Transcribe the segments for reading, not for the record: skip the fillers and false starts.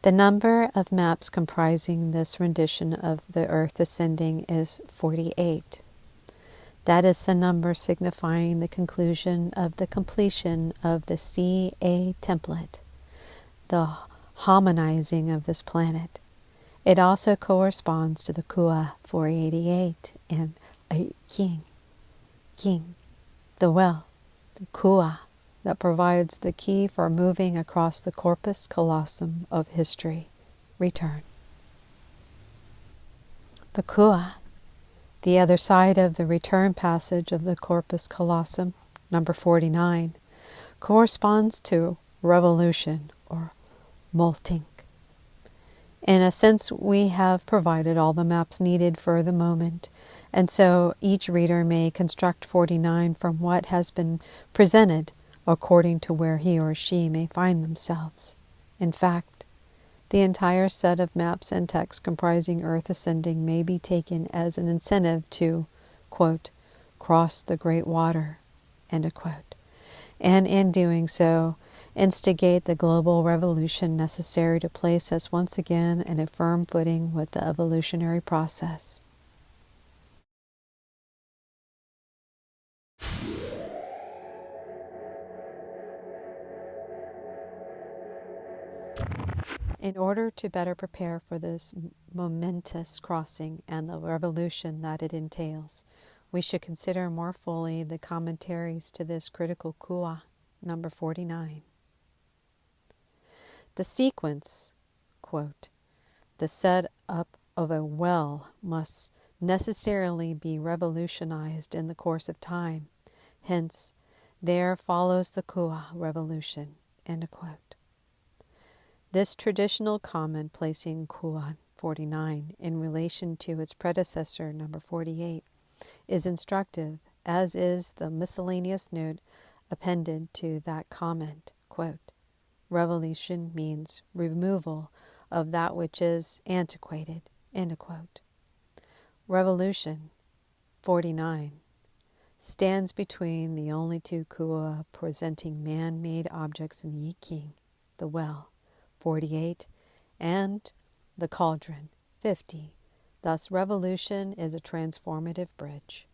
The number of maps comprising this rendition of the earth ascending is 48. That is the number signifying the conclusion of the completion of the CA template, the harmonizing of this planet. It also corresponds to the Kua 488 and a king, the well, the Kua that provides the key for moving across the corpus callosum of history. Return. The Kua, the other side of the return passage of the corpus callosum, number 49, corresponds to revolution or molting. In a sense, we have provided all the maps needed for the moment, and so each reader may construct 49 from what has been presented according to where he or she may find themselves. In fact, the entire set of maps and text comprising Earth ascending may be taken as an incentive to, quote, cross the great water, end of quote, and in doing so, instigate the global revolution necessary to place us once again in a firm footing with the evolutionary process. In order to better prepare for this momentous crossing and the revolution that it entails, we should consider more fully the commentaries to this critical Kua, number 49. The sequence, quote, the set up of a well must necessarily be revolutionized in the course of time. Hence, there follows the Kua revolution, end of quote. This traditional comment placing Kua 49 in relation to its predecessor, number 48, is instructive, as is the miscellaneous note appended to that comment, quote, revolution means removal of that which is antiquated, end of quote. Revolution 49 stands between the only two Kua presenting man-made objects in the I Ching, the well, 48, and the cauldron, 50. Thus, revolution is a transformative bridge.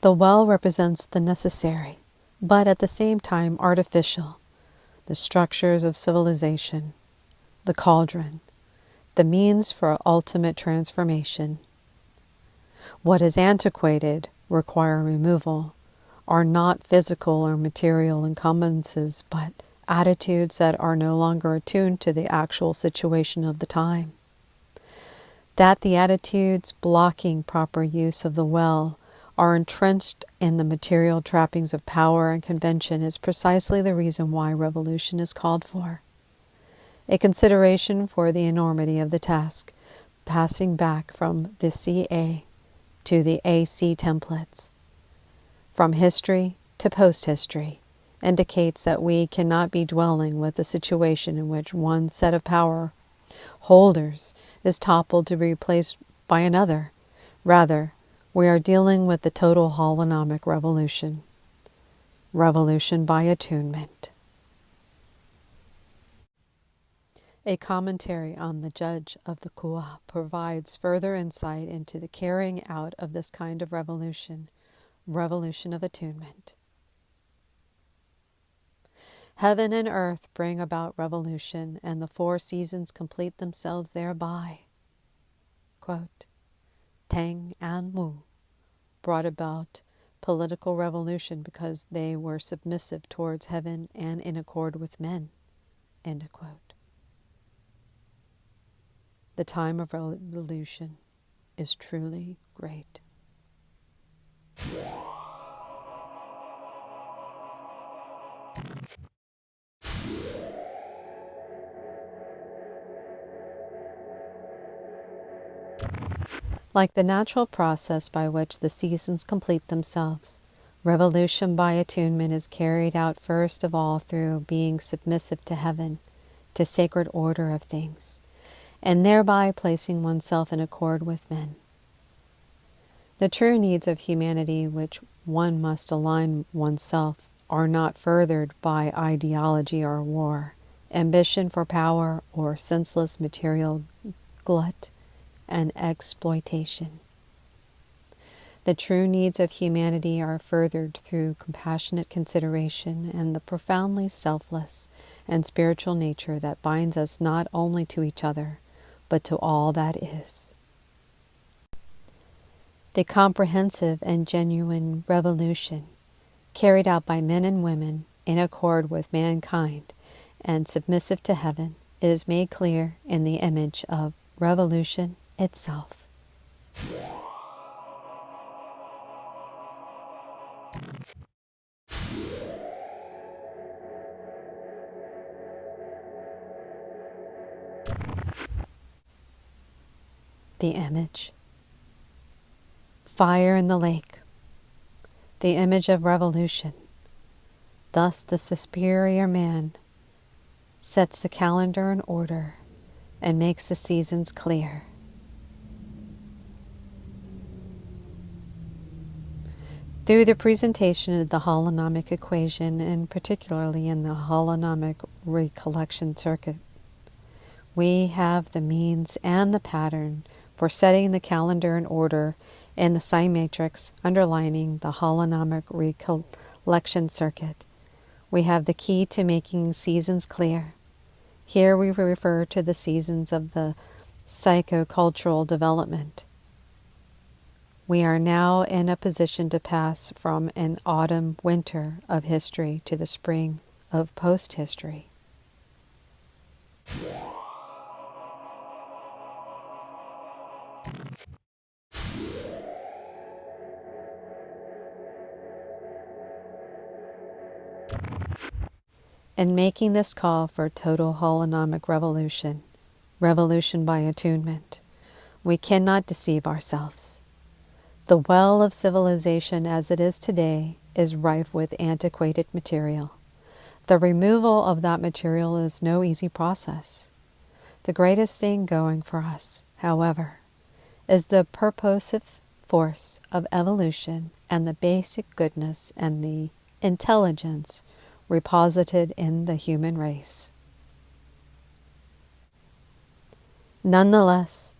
The well represents the necessary, but at the same time artificial, the structures of civilization, the cauldron, the means for ultimate transformation. What is antiquated, require removal, are not physical or material encumbrances, but attitudes that are no longer attuned to the actual situation of the time. That the attitudes blocking proper use of the well are entrenched in the material trappings of power and convention is precisely the reason why revolution is called for. A consideration for the enormity of the task, passing back from the CA to the AC templates, from history to post-history, indicates that we cannot be dwelling with a situation in which one set of power holders is toppled to be replaced by another. Rather, we are dealing with the total holonomic revolution. Revolution by attunement. A commentary on the Judge of the Kua provides further insight into the carrying out of this kind of revolution, revolution of attunement. Heaven and earth bring about revolution, and the four seasons complete themselves thereby. Quote, Tang and Mu brought about political revolution because they were submissive towards heaven and in accord with men. End of quote. The time of revolution is truly great. Like the natural process by which the seasons complete themselves, revolution by attunement is carried out first of all through being submissive to heaven, to sacred order of things, and thereby placing oneself in accord with men. The true needs of humanity which one must align oneself are not furthered by ideology or war, ambition for power, or senseless material glut and exploitation. The true needs of humanity are furthered through compassionate consideration and the profoundly selfless and spiritual nature that binds us not only to each other, but to all that is. The comprehensive and genuine revolution, carried out by men and women in accord with mankind and submissive to heaven, is made clear in the image of revolution itself. The image. Fire in the lake. The image of revolution. Thus the superior man sets the calendar in order and makes the seasons clear. Through the presentation of the holonomic equation, and particularly in the holonomic recollection circuit, we have the means and the pattern for setting the calendar in order in the sign matrix underlining the holonomic recollection circuit. We have the key to making seasons clear. Here we refer to the seasons of the psychocultural development. We are now in a position to pass from an autumn-winter of history to the spring of post-history. In making this call for total holonomic revolution, revolution by attunement, we cannot deceive ourselves. The well of civilization as it is today is rife with antiquated material. The removal of that material is no easy process. The greatest thing going for us, however, is the purposive force of evolution and the basic goodness and the intelligence reposited in the human race. Nonetheless,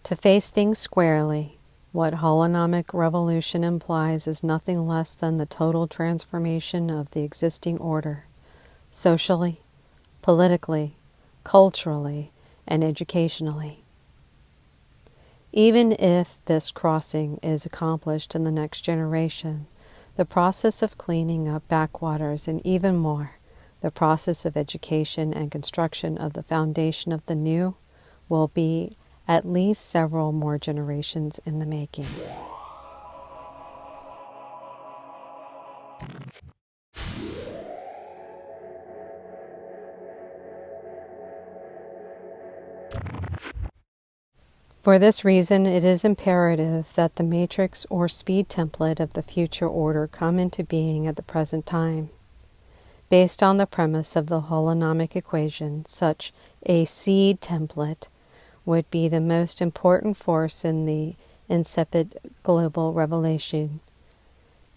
to face things squarely, what holonomic revolution implies is nothing less than the total transformation of the existing order, socially, politically, culturally, and educationally. Even if this crossing is accomplished in the next generation, the process of cleaning up backwaters, and even more, the process of education and construction of the foundation of the new, will be at least several more generations in the making. For this reason, it is imperative that the matrix or speed template of the future order come into being at the present time. Based on the premise of the holonomic equation, such a seed template would be the most important force in the incipient global revelation,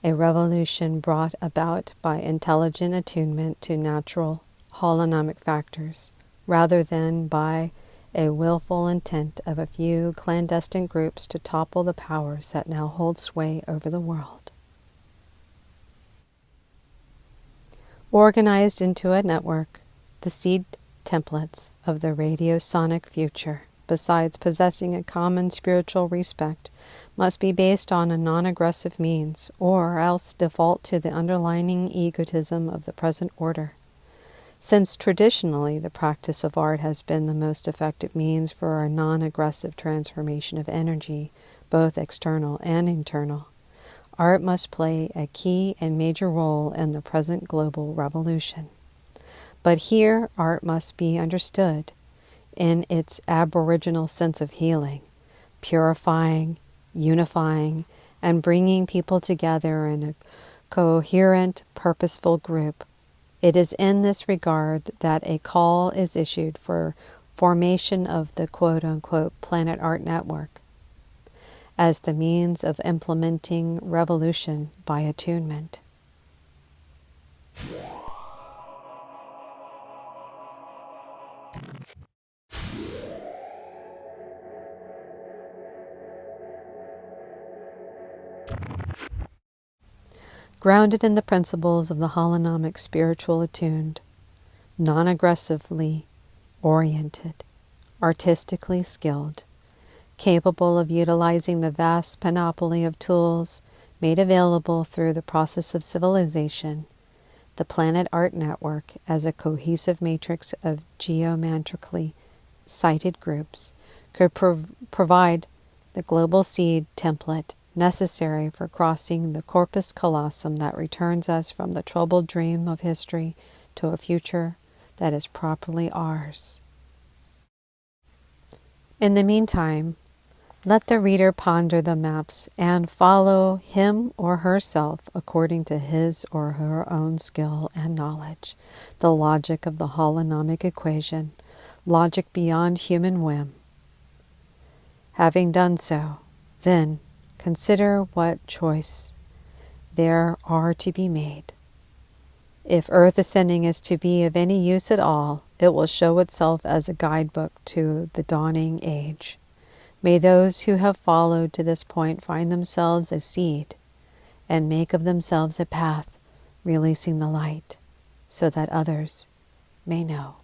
a revolution brought about by intelligent attunement to natural holonomic factors, rather than by a willful intent of a few clandestine groups to topple the powers that now hold sway over the world. Organized into a network, the seed templates of the radiosonic future, besides possessing a common spiritual respect, must be based on a non-aggressive means, or else default to the underlying egotism of the present order. Since traditionally the practice of art has been the most effective means for a non-aggressive transformation of energy, both external and internal, art must play a key and major role in the present global revolution. But here art must be understood in its aboriginal sense of healing, purifying, unifying, and bringing people together in a coherent, purposeful group. It is in this regard that a call is issued for formation of the quote-unquote Planet Art Network, as the means of implementing revolution by attunement. Grounded in the principles of the holonomic spiritual attuned, non-aggressively oriented, artistically skilled, capable of utilizing the vast panoply of tools made available through the process of civilization, the Planet Art Network, as a cohesive matrix of geometrically sited groups, could provide the global seed template necessary for crossing the corpus callosum that returns us from the troubled dream of history to a future that is properly ours. In the meantime, let the reader ponder the maps and follow him or herself according to his or her own skill and knowledge, the logic of the holonomic equation, logic beyond human whim. Having done so, then consider what choice there are to be made. If earth ascending is to be of any use at all, it will show itself as a guidebook to the dawning age. May those who have followed to this point find themselves a seed and make of themselves a path, releasing the light so that others may know.